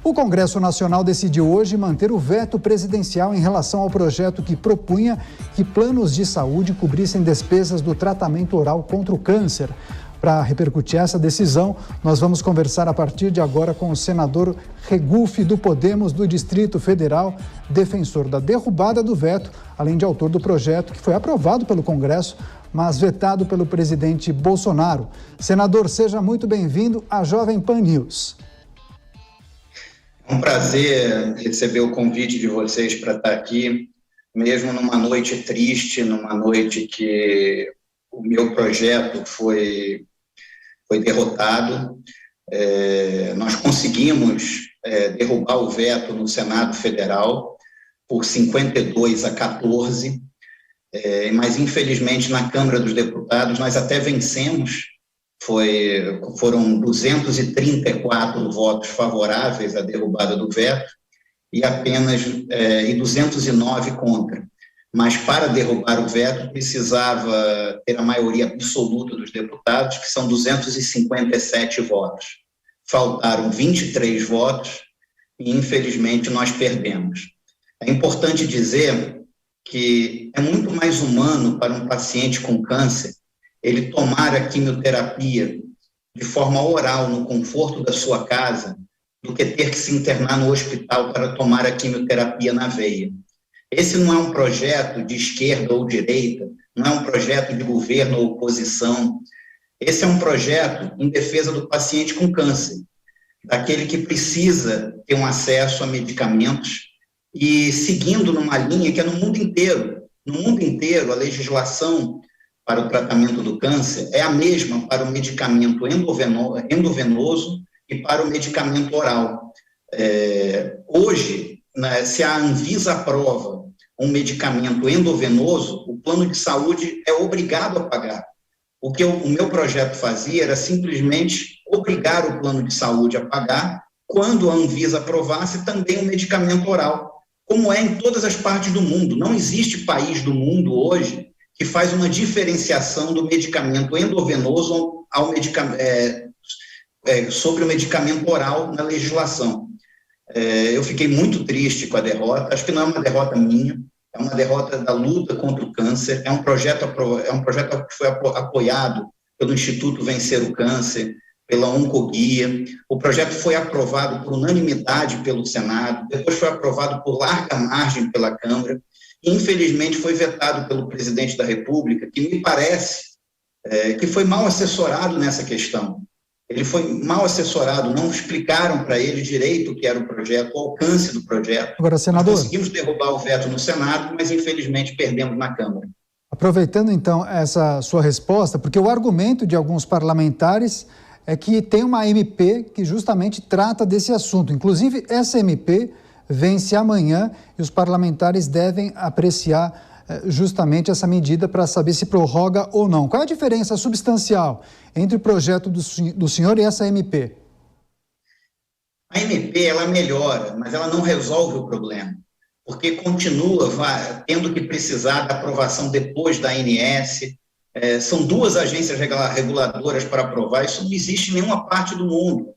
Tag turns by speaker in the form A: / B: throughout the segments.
A: O Congresso Nacional decidiu hoje manter o veto presidencial em relação ao projeto que propunha que planos de saúde cobrissem despesas do tratamento oral contra o câncer. Para repercutir essa decisão, nós vamos conversar a partir de agora com o senador Regufe do Podemos do Distrito Federal, defensor da derrubada do veto, além de autor do projeto que foi aprovado pelo Congresso, mas vetado pelo presidente Bolsonaro. Senador, seja muito bem-vindo à Jovem Pan News.
B: É um prazer receber o convite de vocês para estar aqui, mesmo numa noite triste, numa noite que o meu projeto foi derrotado. Nós conseguimos derrubar o veto no Senado Federal por 52-14, mas infelizmente na Câmara dos Deputados nós até vencemos, foram 234 votos favoráveis à derrubada do veto e apenas 209 contra. Mas para derrubar o veto precisava ter a maioria absoluta dos deputados, que são 257 votos. Faltaram 23 votos e, infelizmente, nós perdemos. É importante dizer que é muito mais humano para um paciente com câncer ele tomar a quimioterapia de forma oral no conforto da sua casa do que ter que se internar no hospital para tomar a quimioterapia na veia. Esse não é um projeto de esquerda ou direita, não é um projeto de governo ou oposição. Esse é um projeto em defesa do paciente com câncer, daquele que precisa ter um acesso a medicamentos e seguindo numa linha que é no mundo inteiro. No mundo inteiro, a legislação para o tratamento do câncer é a mesma para o medicamento endovenoso e para o medicamento oral. Hoje, se a Anvisa aprova um medicamento endovenoso, o plano de saúde é obrigado a pagar. O que o meu projeto fazia era simplesmente obrigar o plano de saúde a pagar quando a Anvisa aprovasse também o medicamento oral, como é em todas as partes do mundo. Não existe país do mundo hoje que faz uma diferenciação do medicamento endovenoso sobre o medicamento oral na legislação. Eu fiquei muito triste com a derrota. Acho que não é uma derrota minha, é uma derrota da luta contra o câncer. É um projeto que foi apoiado pelo Instituto Vencer o Câncer, pela Oncoguia. O projeto foi aprovado por unanimidade pelo Senado, depois foi aprovado por larga margem pela Câmara, e infelizmente foi vetado pelo presidente da República, que me parece que foi mal assessorado nessa questão. Ele foi mal assessorado, não explicaram para ele direito o que era o projeto, o alcance do projeto.
A: Agora, senador,
B: nós conseguimos derrubar o veto no Senado, mas infelizmente perdemos na Câmara.
A: Aproveitando então essa sua resposta, porque o argumento de alguns parlamentares é que tem uma MP que justamente trata desse assunto. Inclusive, essa MP vence amanhã e os parlamentares devem apreciar justamente essa medida para saber se prorroga ou não. Qual é a diferença substancial entre o projeto do senhor e essa MP?
B: A MP, ela melhora, mas ela não resolve o problema, porque continua tendo que precisar da aprovação depois da ANS. São duas agências reguladoras para aprovar, isso não existe em nenhuma parte do mundo.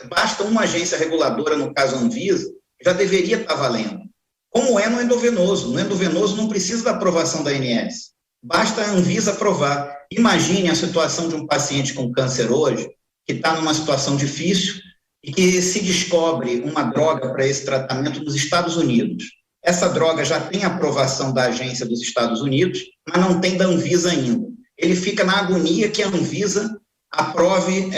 B: Basta uma agência reguladora, no caso a Anvisa, já deveria estar valendo. Como é no endovenoso. No endovenoso não precisa da aprovação da ANS. Basta a Anvisa aprovar. Imagine a situação de um paciente com câncer hoje, que está numa situação difícil e que se descobre uma droga para esse tratamento nos Estados Unidos. Essa droga já tem aprovação da agência dos Estados Unidos, mas não tem da Anvisa ainda. Ele fica na agonia que a Anvisa aprove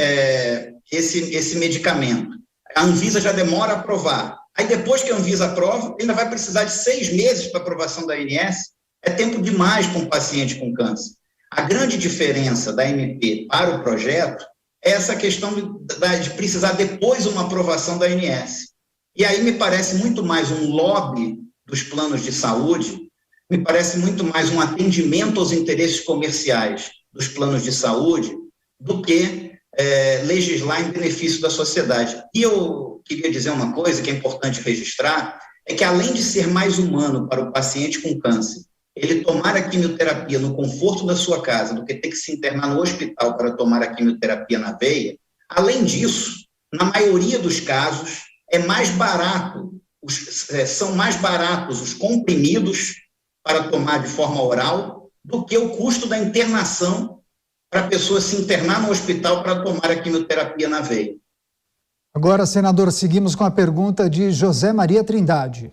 B: esse medicamento. A Anvisa já demora a aprovar. Aí depois que a Anvisa aprova, ainda vai precisar de 6 meses para aprovação da ANS. É tempo demais para um paciente com câncer. A grande diferença da MP para o projeto é essa questão de precisar depois uma aprovação da ANS. E aí me parece muito mais um lobby dos planos de saúde, me parece muito mais um atendimento aos interesses comerciais dos planos de saúde do que legislar em benefício da sociedade. E eu queria dizer uma coisa que é importante registrar, é que além de ser mais humano para o paciente com câncer, ele tomar a quimioterapia no conforto da sua casa, do que ter que se internar no hospital para tomar a quimioterapia na veia, além disso, na maioria dos casos, é mais barato, são mais baratos os comprimidos para tomar de forma oral do que o custo da internação para a pessoa se internar no hospital para tomar a quimioterapia na veia.
A: Agora, senador, seguimos com a pergunta de José Maria Trindade.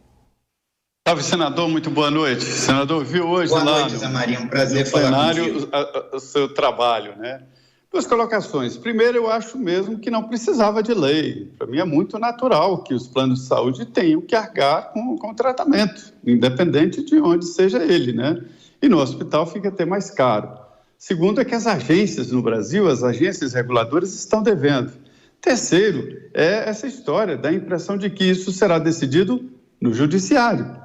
C: Salve, senador, muito boa noite. Senador, viu hoje
B: boa
C: lá
B: noite, José Maria, um prazer falar contigo.
C: O seu trabalho, né? Duas colocações. Primeiro, eu acho mesmo que não precisava de lei. Para mim é muito natural que os planos de saúde tenham que arcar com o tratamento, independente de onde seja ele, né? E no hospital fica até mais caro. Segundo é que as agências no Brasil, as agências reguladoras estão devendo. Terceiro, é essa história da impressão de que isso será decidido no judiciário.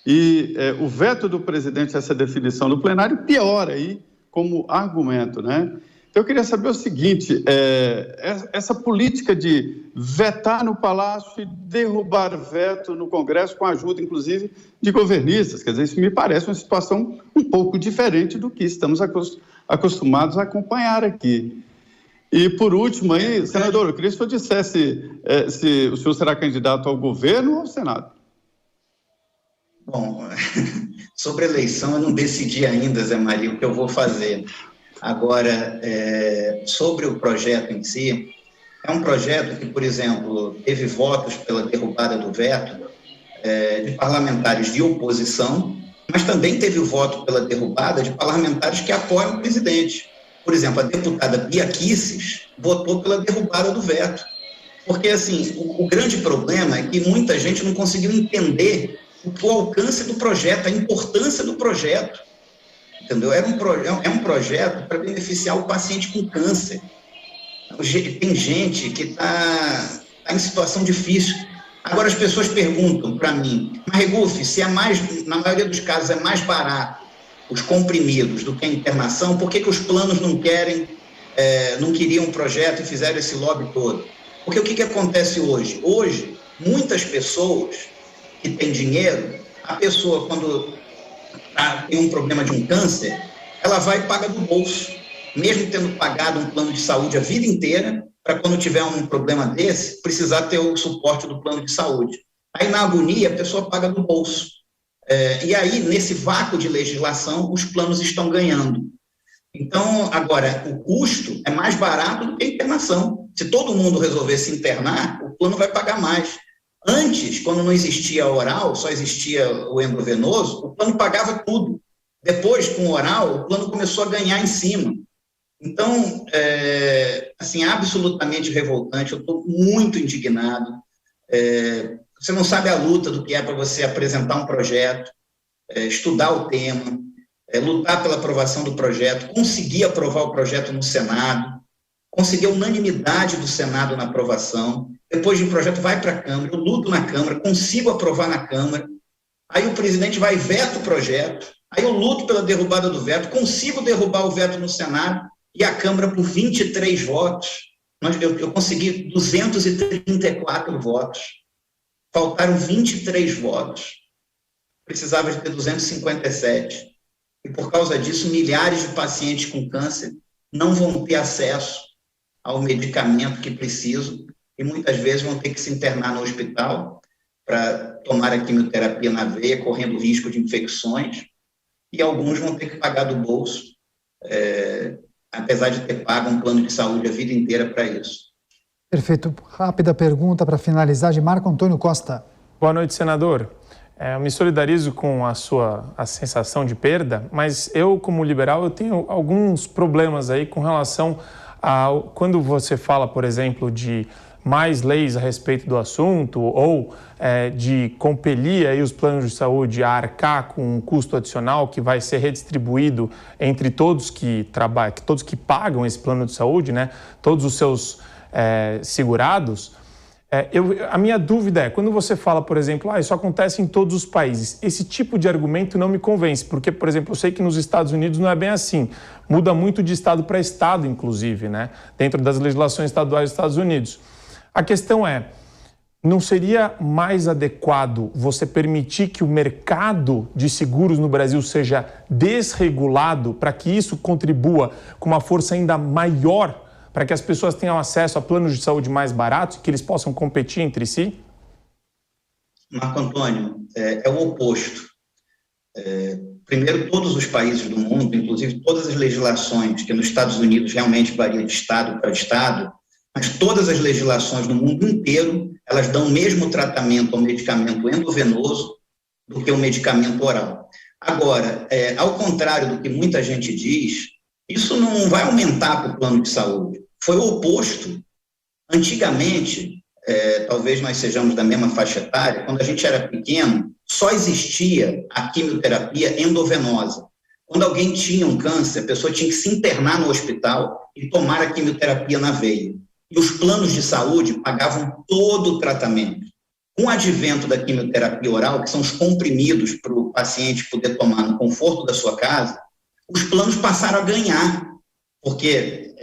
C: E o veto do presidente a essa definição no plenário piora aí como argumento, né? Então, eu queria saber o seguinte, essa política de vetar no Palácio e derrubar veto no Congresso, com a ajuda, inclusive, de governistas, quer dizer, isso me parece uma situação um pouco diferente do que estamos acostumados a acompanhar aqui. E, por último, aí, senador, eu queria que o senhor dissesse se o senhor será candidato ao governo ou ao Senado.
B: Bom, sobre a eleição eu não decidi ainda, Zé Maria, o que eu vou fazer. Agora, sobre o projeto em si, é um projeto que, por exemplo, teve votos pela derrubada do veto de parlamentares de oposição, mas também teve o voto pela derrubada de parlamentares que apoiam o presidente. Por exemplo, a deputada Bia Kicis votou pela derrubada do veto. Porque, assim, o grande problema é que muita gente não conseguiu entender o alcance do projeto, a importância do projeto. Entendeu? É um projeto para beneficiar o paciente com câncer. Tem gente que está em situação difícil. Agora as pessoas perguntam para mim, mas Regufe, se na maioria dos casos é mais barato os comprimidos do que a internação, por que os planos não queriam um projeto e fizeram esse lobby todo? Porque o que acontece hoje? Hoje, muitas pessoas que têm dinheiro, a pessoa quando tem um problema de um câncer, ela vai e paga do bolso, mesmo tendo pagado um plano de saúde a vida inteira, para quando tiver um problema desse, precisar ter o suporte do plano de saúde. Aí, na agonia, a pessoa paga do bolso. E aí, nesse vácuo de legislação, os planos estão ganhando. Então, agora, o custo é mais barato do que a internação. Se todo mundo resolver se internar, o plano vai pagar mais. Antes, quando não existia oral, só existia o endovenoso, o plano pagava tudo. Depois, com o oral, o plano começou a ganhar em cima. Então, assim, absolutamente revoltante, eu estou muito indignado. Você não sabe a luta do que é para você apresentar um projeto, estudar o tema, lutar pela aprovação do projeto, conseguir aprovar o projeto no Senado, conseguir a unanimidade do Senado na aprovação. Depois o projeto vai para a Câmara, eu luto na Câmara, consigo aprovar na Câmara, aí o presidente vai e veta o projeto, aí eu luto pela derrubada do veto, consigo derrubar o veto no Senado, e a Câmara, por 23 votos, eu consegui 234 votos, faltaram 23 votos, precisava de ter 257, e por causa disso, milhares de pacientes com câncer não vão ter acesso ao medicamento que precisam, e muitas vezes vão ter que se internar no hospital para tomar a quimioterapia na veia, correndo risco de infecções, e alguns vão ter que pagar do bolso, apesar de ter pago um plano de saúde a vida inteira para isso.
A: Perfeito. Rápida pergunta para finalizar de Marco Antônio Costa.
D: Boa noite, senador. Eu me solidarizo com a sensação de perda, mas eu, como liberal, eu tenho alguns problemas aí com relação a quando você fala, por exemplo, de mais leis a respeito do assunto ou de compelir aí os planos de saúde a arcar com um custo adicional que vai ser redistribuído entre todos que trabalham, todos que pagam esse plano de saúde, né? Todos os seus segurados. A minha dúvida é, quando você fala, por exemplo, isso acontece em todos os países, esse tipo de argumento não me convence, porque, por exemplo, eu sei que nos Estados Unidos não é bem assim, muda muito de estado para estado, inclusive, né? Dentro das legislações estaduais dos Estados Unidos. A questão é, não seria mais adequado você permitir que o mercado de seguros no Brasil seja desregulado para que isso contribua com uma força ainda maior para que as pessoas tenham acesso a planos de saúde mais baratos e que eles possam competir entre si?
B: Marco Antônio, é o oposto. Primeiro, todos os países do mundo, inclusive todas as legislações, que nos Estados Unidos realmente varia de estado para estado, mas todas as legislações no mundo inteiro, elas dão o mesmo tratamento ao medicamento endovenoso do que o medicamento oral. Agora, ao contrário do que muita gente diz, isso não vai aumentar para o plano de saúde. Foi o oposto. Antigamente, talvez nós sejamos da mesma faixa etária, quando a gente era pequeno, só existia a quimioterapia endovenosa. Quando alguém tinha um câncer, a pessoa tinha que se internar no hospital e tomar a quimioterapia na veia. E os planos de saúde pagavam todo o tratamento. Com o advento da quimioterapia oral, que são os comprimidos para o paciente poder tomar no conforto da sua casa, os planos passaram a ganhar, porque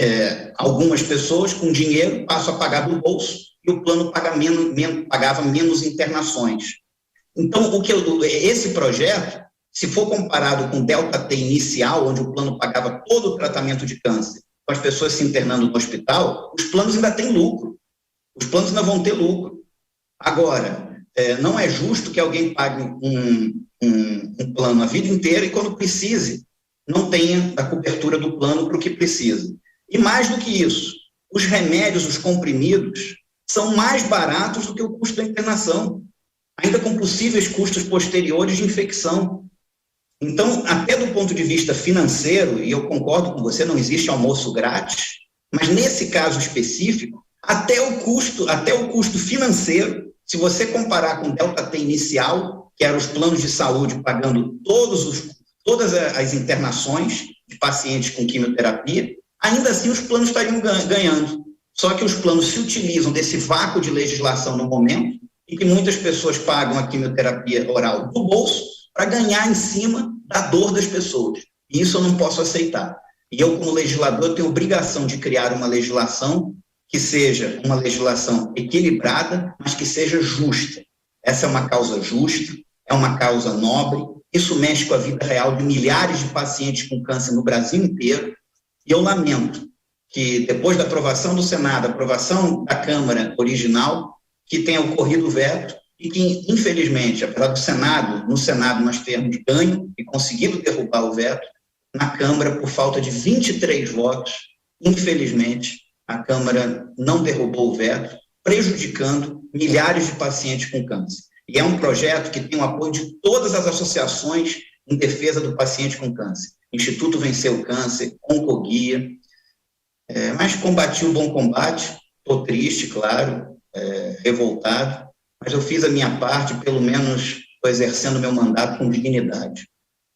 B: algumas pessoas com dinheiro passam a pagar do bolso e o plano pagava menos internações. Então, esse projeto, se for comparado com o Delta-T inicial, onde o plano pagava todo o tratamento de câncer, com as pessoas se internando no hospital, os planos ainda têm lucro. Os planos ainda vão ter lucro. Agora, não é justo que alguém pague um plano a vida inteira e, quando precise, não tenha a cobertura do plano para o que precisa. E mais do que isso, os remédios, os comprimidos, são mais baratos do que o custo da internação, ainda com possíveis custos posteriores de infecção. Então, até do ponto de vista financeiro, e eu concordo com você, não existe almoço grátis, mas nesse caso específico, até o custo financeiro, se você comparar com o Delta-T inicial, que eram os planos de saúde pagando todas as internações de pacientes com quimioterapia, ainda assim os planos estariam ganhando. Só que os planos se utilizam desse vácuo de legislação no momento, e que muitas pessoas pagam a quimioterapia oral do bolso para ganhar em cima da dor das pessoas. E isso eu não posso aceitar. E eu, como legislador, tenho obrigação de criar uma legislação que seja uma legislação equilibrada, mas que seja justa. Essa é uma causa justa, é uma causa nobre, isso mexe com a vida real de milhares de pacientes com câncer no Brasil inteiro, e eu lamento que, depois da aprovação do Senado, aprovação da Câmara original, que tenha ocorrido o veto e que, infelizmente, apesar no Senado nós termos ganho e conseguido derrubar o veto, na Câmara, por falta de 23 votos, infelizmente, a Câmara não derrubou o veto, prejudicando milhares de pacientes com câncer. E é um projeto que tem o apoio de todas as associações em defesa do paciente com câncer. Instituto Vencer o Câncer, Oncoguia, mas combati o bom combate, estou triste, claro, revoltado, mas eu fiz a minha parte, pelo menos estou exercendo meu mandato com dignidade.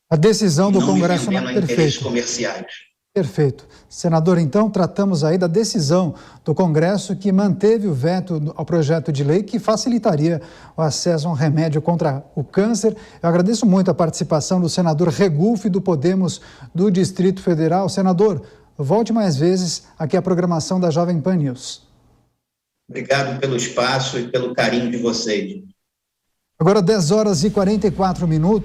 A: A decisão do Congresso
B: não me interesses comerciais.
A: Perfeito. Senador, então, tratamos aí da decisão do Congresso que manteve o veto ao projeto de lei que facilitaria o acesso a um remédio contra o câncer. Eu agradeço muito a participação do senador Regulfi, do Podemos do Distrito Federal. Senador, volte mais vezes aqui à programação da Jovem Pan News.
B: Obrigado pelo espaço e pelo carinho de vocês.
A: Agora 10 horas e 44 minutos.